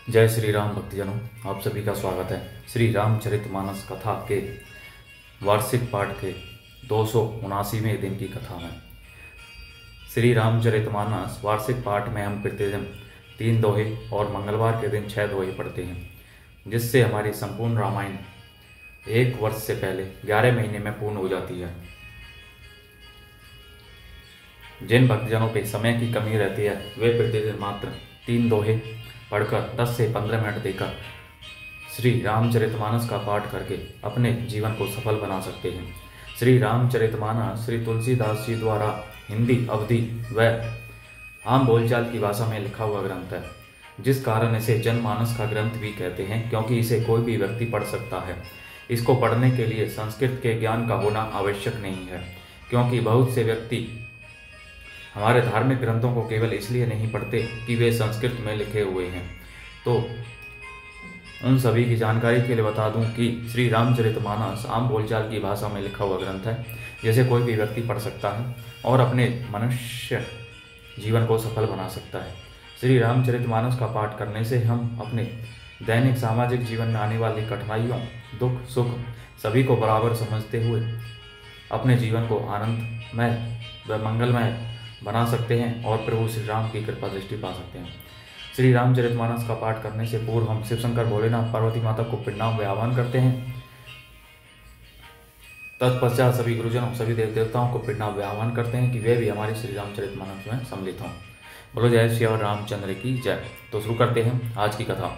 जय श्री राम भक्तजनों, आप सभी का स्वागत है। श्री रामचरितमानस कथा के वार्षिक पाठ के 279वें दिन की कथा में। श्री रामचरितमानस वार्षिक पाठ में हम प्रतिदिन 3 दोहे और मंगलवार के दिन 6 दोहे पढ़ते हैं, जिससे हमारी संपूर्ण रामायण 1 वर्ष से पहले 11 महीने में पूर्ण हो जाती है। जिन भक्तजनों पे समय की कमी रहती है वे प्रतिदिन मात्र 3 दोहे पढ़कर 10 से 15 मिनट देकर श्री रामचरितमानस का पाठ करके अपने जीवन को सफल बना सकते हैं। श्री रामचरितमानस श्री तुलसीदास जी द्वारा हिंदी, अवधी व आम बोलचाल की भाषा में लिखा हुआ ग्रंथ है, जिस कारण इसे जनमानस का ग्रंथ भी कहते हैं, क्योंकि इसे कोई भी व्यक्ति पढ़ सकता है। इसको पढ़ने के लिए संस्कृत के ज्ञान का होना आवश्यक नहीं है, क्योंकि बहुत से व्यक्ति हमारे धार्मिक ग्रंथों को केवल इसलिए नहीं पढ़ते कि वे संस्कृत में लिखे हुए हैं। तो उन सभी की जानकारी के लिए बता दूं कि श्री रामचरितमानस आम बोलचाल की भाषा में लिखा हुआ ग्रंथ है, जिसे कोई भी व्यक्ति पढ़ सकता है और अपने मनुष्य जीवन को सफल बना सकता है। श्री रामचरितमानस का पाठ करने से हम अपने दैनिक सामाजिक जीवन में आने वाली कठिनाइयों, दुख सुख सभी को बराबर समझते हुए अपने जीवन को आनंदमय व मंगलमय बना सकते हैं और प्रभु श्री राम की कृपा दृष्टि पा सकते हैं। श्री रामचरितमानस का पाठ करने से पूर्व हम शिव शंकर, भोलेनाथ, पार्वती माता को प्रणाम व आह्वान करते हैं। तत्पश्चात सभी गुरुजनों, सभी देव देवताओं को प्रणाम व आह्वान करते हैं कि वे भी हमारे श्री रामचरितमानस में सम्मिलित हों। बोलो जय श्री रामचंद्र की जय। तो शुरू करते हैं आज की कथा।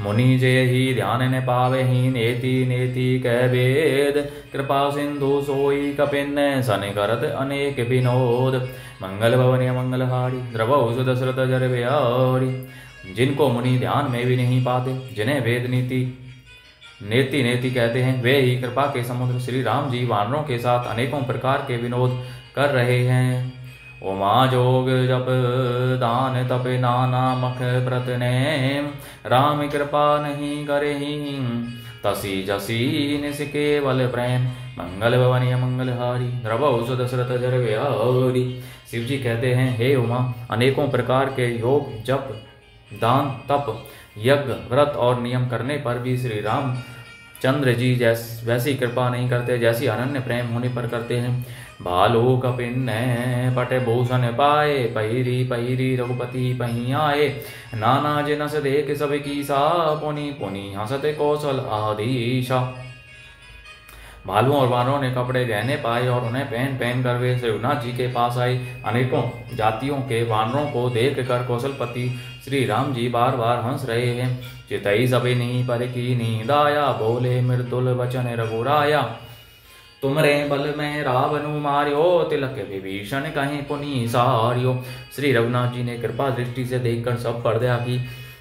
मुनि जय ही ध्यान न पावे ही नेति नेति कह वेद, कृपा सिंधु सोई कपिन सन करत अनेक विनोद, मंगल भवन मंगलहारी द्रवौ सुदशरथ जर बिहारी। जिनको मुनि ध्यान में भी नहीं पाते, जिन्हें वेद नीति नेति नेति कहते हैं, वे ही कृपा के समुद्र श्री राम जी वानरों के साथ अनेकों प्रकार के विनोद कर रहे हैं। उमा जोग जप दान तप नाना मख व्रत ने, राम कृपा नहीं करे तसी जसी निस केवल प्रेम, मंगल भवनीय मंगलहारी द्रवौ सुदशरथ जर बिहारी। शिव जी कहते हैं, हे उमा, अनेकों प्रकार के योग, जप, दान, तप, यज्ञ, व्रत और नियम करने पर भी श्री राम चंद्र जी वैसी कृपा नहीं करते जैसी अनन्य प्रेम होने पर करते हैं। भालू कपिन पट भूषण पाए, पहिरी पहिरी रघुपति पही आए, नाना जिनस देख सब की सा, पुनि पुनि हसत कौशल आदिशा। भालुओं और वानरों ने कपड़े गहने पाए और उन्हें पहन पहन कर वे रघुनाथ जी के पास आए। अनेकों जातियों के वानरों को देख कर कौशलपति श्री राम जी बार बार हंस रहे हैं। चितई सबे नहीं पर की नींदाया, बोले मृदुल वचन रघुराया, तुमरे बल में रावणु मार्यो, तिलक विभीषण कहीं पुनि सार्यो। श्री रघुनाथ जी ने कृपा दृष्टि से देखकर सब पर दया की।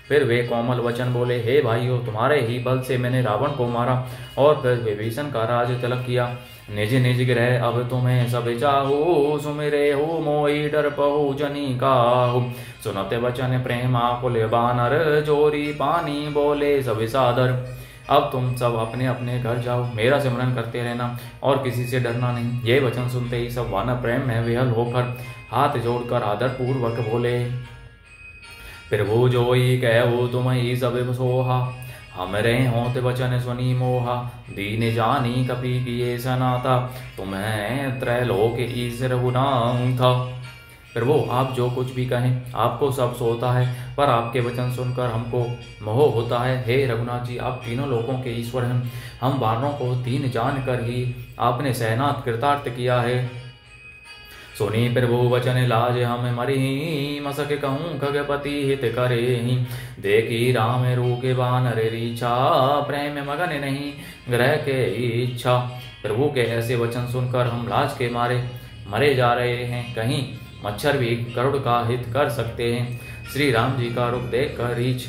फिर वे कोमल वचन बोले, हे भाइयों, तुम्हारे ही बल से मैंने रावण को मारा और फिर विभीषण का राज तिलक किया। निज निज ग्रह अब तुम्हें सब चाहू, सुमिरे हो मोई डर पहु जनी काहू। सुनते वचन प्रेम आकुल बानर, जोरी पानी बोले सब सादर। अब तुम सब अपने अपने घर जाओ, मेरा सिमरन करते रहना और किसी से डरना नहीं। ये वचन सुनते ही सब वानर प्रेम में विहल होकर हाथ जोड़कर आदर पूर्वक बोले, प्रभु जोई कहो तुम ही सब सोहा, हमरे होत वचन सुनी मोहा, दीन जानी कपि किए सनाता, तुम्हें त्रैलोक ईश्वर गुनाम था। प्रभु आप जो कुछ भी कहें आपको सब सोता है, पर आपके वचन सुनकर हमको मोह होता है। हे रघुनाथ जी, आप तीनों लोकों के ईश्वर हैं। हम वानरों को दीन जान कर ही आपने सहनाथ कृतार्थ किया है। सुनी प्रभु वचन लाज हम मरी, मसक कहूँ खगपति हित करे ही, देखी राम रूके बानर रीछा, प्रेम मगन नहीं ग्रह के इच्छा। प्रभु के ऐसे वचन सुनकर हम लाज के मारे मरे जा रहे हैं। कहीं मच्छर भी गरुड़ का हित कर सकते हैं। श्री राम जी का रूप देखकर रीछ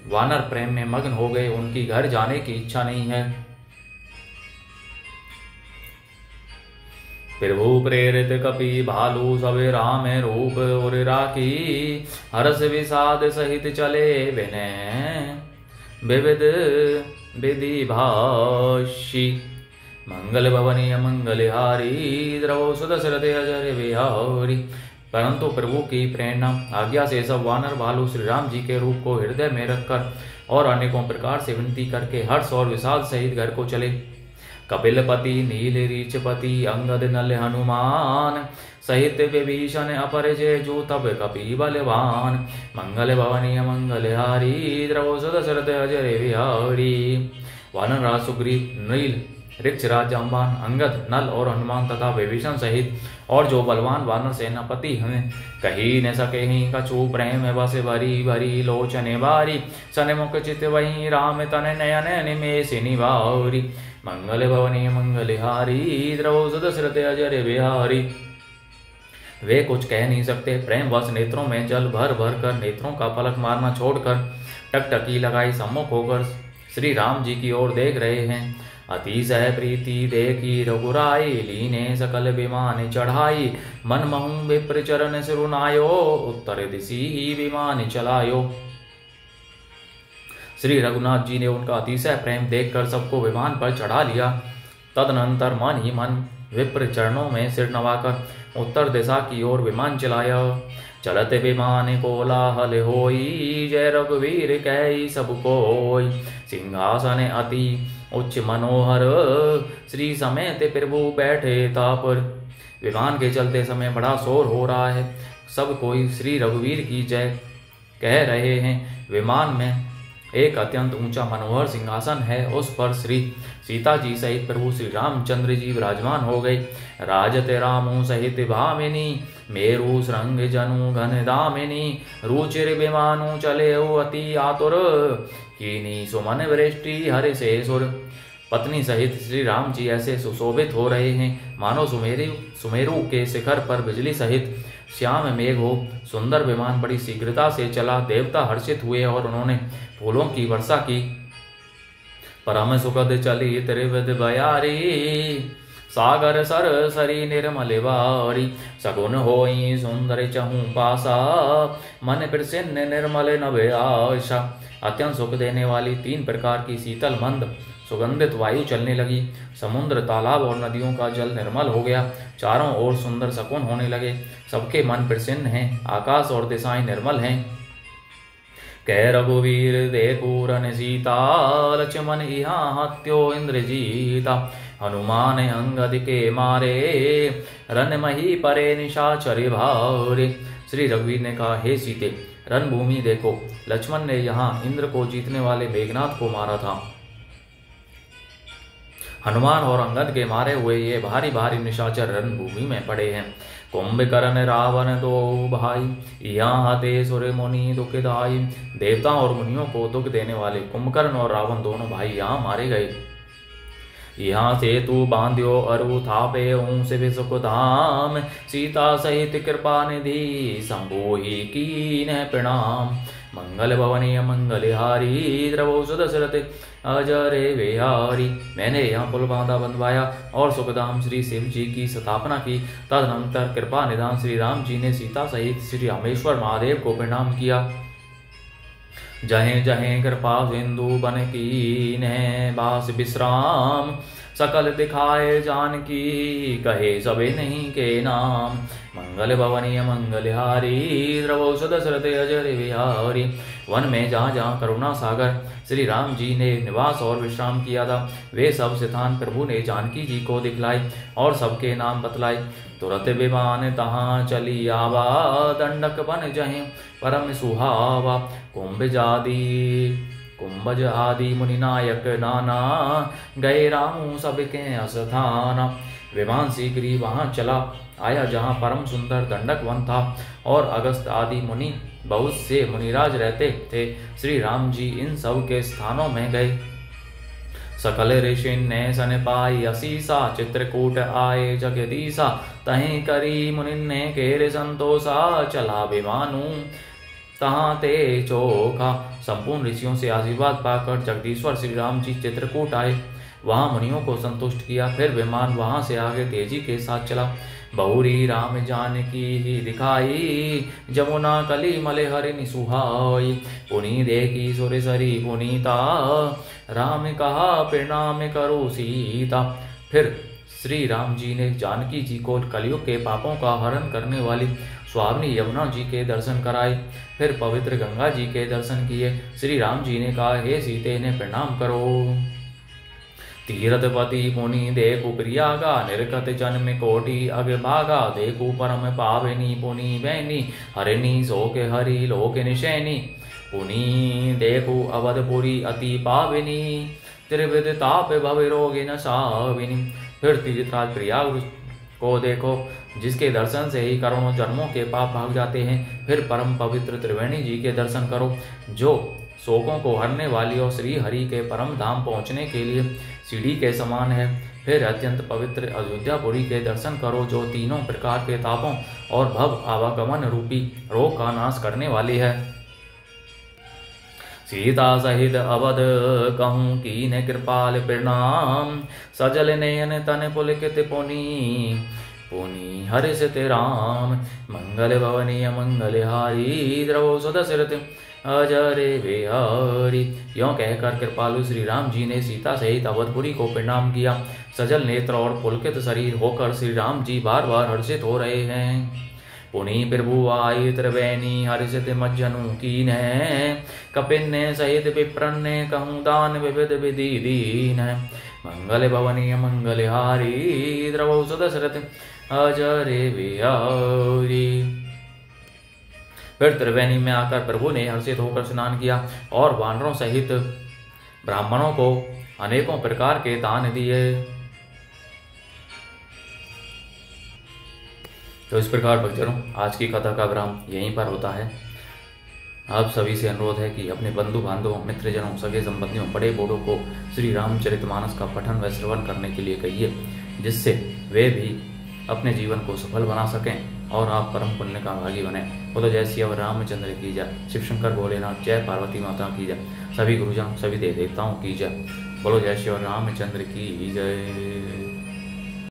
वानर प्रेम में मग्न हो गए, उनकी घर जाने की इच्छा नहीं है। प्रभु प्रेरित कपि भालू सब राम रूप और राखी, हर्ष विषाद सहित चले विनय विविध विधि भाषी, मंगल भवनीय मंगलहारी द्रवौ सुदशरथ अजर बिहारी। परंतु प्रभु की प्रेरणा आज्ञा से सब वानर भालू श्री राम जी के रूप को हृदय में रखकर और अनेकों प्रकार से विनती करके हर्ष और विषाद सहित घर को चले। कपिलपति नील रीचपति अंगद नल हनुमान सहित विभीषण अपरिजय जो तब कपि बलवान मंगल भवनीय मंगलहारी द्रवसुत दशरथ अजय बिहारी। वानरराज सुग्रीव नील ऋक्षराज जाम्बान अंगद नल और हनुमान तथा विभीषण सहित और जो बलवान वानर सेनापति हैं कही न सके ही कछु प्रेम बस भरी भरी लोचने बारी सन्मुख चित वही राम तन नयन निमेष निवारी मंगल भवनीय मंगलहारी द्रवसुत दशरथ अजय बिहारी। वे कुछ कह नहीं सकते, प्रेम वश नेत्रों में जल भर भर कर नेत्रों का पलक मारना छोड़कर टकटकी लगाई सम्मुख होकर श्री राम जी की ओर देख रहे हैं। अतिशय प्रीति देखी रघुराई लीने सकल विमान चढ़ाई मन महु विप्र चरण सिरुनायो उत्तर दिशि ही विमान चलायो। श्री रघुनाथ जी ने उनका अतिशय प्रेम देखकर सबको विमान पर चढ़ा लिया। तदनंतर मन ही मन विप्र चरणों में सिर नवाकर उत्तर दिशा की ओर विमान चलाया। चलत विमान कोलाहल होई जय रघुवीर कहि सब कोई सिंहासन अति उच्च मनोहर श्री समेत प्रभु बैठे तापर। विमान के चलते समय बड़ा शोर हो रहा है, सब कोई श्री रघुवीर की जय कह रहे हैं। विमान में एक अत्यंत ऊंचा मनोहर सिंहासन है, उस पर श्री सीता जी सहित प्रभु श्री रामचंद्र जी विराजमान हो गए। राजते रामू सहित भामिनी मेरु श्रृंग जनु घन दामिनी रुचिर विमानु चले अति आतुर कीनी सुमन वृष्टि हरि से सुर। पत्नी सहित श्री राम जी ऐसे सुशोभित हो रहे हैं मानो सुमेरु के शिखर पर बिजली सहित श्याम मेघ हो। सुंदर विमान बड़ी शीघ्रता से चला। देवता हर्षित हुए और उन्होंने फूलों की वर्षा की। परम सुखद चली त्रिविध बयारी सागर सर सरी निर्मल बारी सगुन होई सुंदर चहु पासा मन प्रसन्न निर्मल नभ आशा। अत्यंत सुख देने वाली 3 प्रकार की शीतल मंद सुगंधित वायु चलने लगी। समुद्र तालाब और नदियों का जल निर्मल हो गया। चारों ओर सुंदर शकुन होने लगे। सबके मन प्रसन्न हैं। आकाश और दिशाएं निर्मल हैं। कह रघुवीर देखो रन सीता लक्ष्मण यहाँ हत्यो इंद्रजीता हनुमान अंगद के मारे रन मही परे निशाचर भारे। श्री रघुवीर ने कहा, हे सीते रणभूमि देखो, लक्ष्मण ने यहाँ इंद्र को जीतने वाले मेघनाथ को मारा था। हनुमान और अंगद के मारे हुए ये भारी भारी निशाचर रणभूमि में पड़े हैं। कुंभकर्ण रावण दो भाई यहाँ ते सुर मुनि दुखदाई। देवता और मुनियों को दुख देने वाले कुंभकर्ण और रावण दोनों भाई यहाँ मारे गए। यहाँ से तू बांध्यो अरु थापे शिव सुख धाम सीता सहित कृपा निधि शंभो ही कीन प्रणाम। मंगल भवनीय मंगलहारी द्रवसुत दशरथ अजय बिहारी। मैंने यहाँ पुल बांधा बंधवाया और सुखधाम श्री शिव जी की स्थापना की। तदनंतर कृपा निधान श्री राम जी ने सीता सहित श्री रामेश्वर महादेव को प्रणाम किया। जहें जहें कृपा सिंधु बन की ने बास विश्राम सकल दिखाए जानकी कहे सबे नहीं के नाम। मंगल भवनीय मंगलहारी द्रवसुत दशरथ अजय बिहारी। वन में जहाँ जहाँ करुणा सागर श्री राम जी ने निवास और विश्राम किया था, वे सब स्थान प्रभु ने जानकी जी को दिखलाए और सबके नाम बतलाए। तुरत विमान तहाँ चली आवा दंडक बन जहें परम सुहावा। कुंभज आदि मुनिनायक नाना गए रामू सबके अस्थाना। विमान शीघ्र ही वहां चला आया जहां परम सुंदर दंडक वन था और अगस्त आदि मुनि बहुत से मुनिराज रहते थे। श्री राम जी इन सब के स्थानों में गए। सकल ऋषि ने सन पाई असीसा चित्रकूट आए जगदीसा तहीं करी मुनि ने केर संतोषा। चला विमानु तहाँ ते चोखा। संपूर्ण ऋषियों से आशीर्वाद पाकर जगदीश्वर श्री राम जी चित्रकूट आए, वहां मुनियों को संतुष्ट किया। फिर विमान वहां से आगे तेजी के साथ चला। बहुरी राम जानकी ही दिखाई जमुना कली मले हरिनि सुहाई। पुनि देखी सुर सरी पुनीता राम कहा प्रणाम करो सीता। फिर श्री राम जी ने जानकी जी को कलयुग के पापों का हरण करने वाली स्वामिनी यमुना जी के दर्शन कराए। फिर पवित्र गंगा जी के दर्शन किए। श्री राम जी ने कहा, हे सीते, इन्हें प्रणाम करो। तीरथपति पुनि देखु प्रियागा, निरखत जन्म कोटि अग भागा। देखु परम पावनी पुनि बैनी, हरिणी शोक हरि लोक निशैनी। पुनि देखु अवधपुरी अति पावनी, त्रिविध ताप भव रोग न साविनी। फिर तीर्थराज प्रयाग को देखो, जिसके दर्शन से ही करोड़ों जन्मों के पाप भाग जाते हैं। फिर परम पवित्र त्रिवेणी जी के दर्शन करो, जो शोकों को हरने वाली और श्री हरि के परम धाम पहुँचने के लिए सीढ़ी के समान है। फिर अत्यंत पवित्र अयोध्यापुरी के दर्शन करो, जो तीनों प्रकार के तापों और भव आवागमन रूपी रोग का नाश करने वाली है। सीता सहित अवध कहूँ कीन कृपाल प्रणाम, सजल नयन तन पुलकित पुनि। पुनि हर्षित राम, मंगल भवनीय मंगल हारी। द्रवो सुदशरथ अजरे बिहारी। यों कहकर कृपालु श्री राम जी ने सीता सहित अवधपुरी को प्रणाम किया। सजल नेत्र और पुलकित शरीर होकर श्री राम जी बार बार हर्षित हो रहे हैं। पुनि प्रभु आये त्रिवेणी, हर्षित मज्जनु कीन। कपिन सहित विप्रन्ने कहूँ दान विविध विधि दीन। मंगल भवनीय मंगल हारी, द्रवौ सुदशरथ अजरे बिहारी। फिर त्रिवेणी में आकर प्रभु ने हर्षित होकर स्नान किया और वानरों सहित ब्राह्मणों को अनेकों प्रकार के दान दिए। तो इस प्रकार भक्तजनों, आज की कथा का विराम यहीं पर होता है। आप सभी से अनुरोध है कि अपने बंधु बांधवों, मित्रजनों, सगे संबंधियों, बड़े बूढ़ों को श्री रामचरितमानस का पठन व श्रवण करने के लिए कहिए, जिससे वे भी अपने जीवन को सफल बना सकें और आप परम पुण्य का भागी बने। बोलो जय श्री रामचंद्र की जय, शिव शंकर भोलेनाथ, जय पार्वती माता की जय, सभी गुरुजनों, सभी देव देवताओं की जय। बोलो जय श्री रामचंद्र की जय।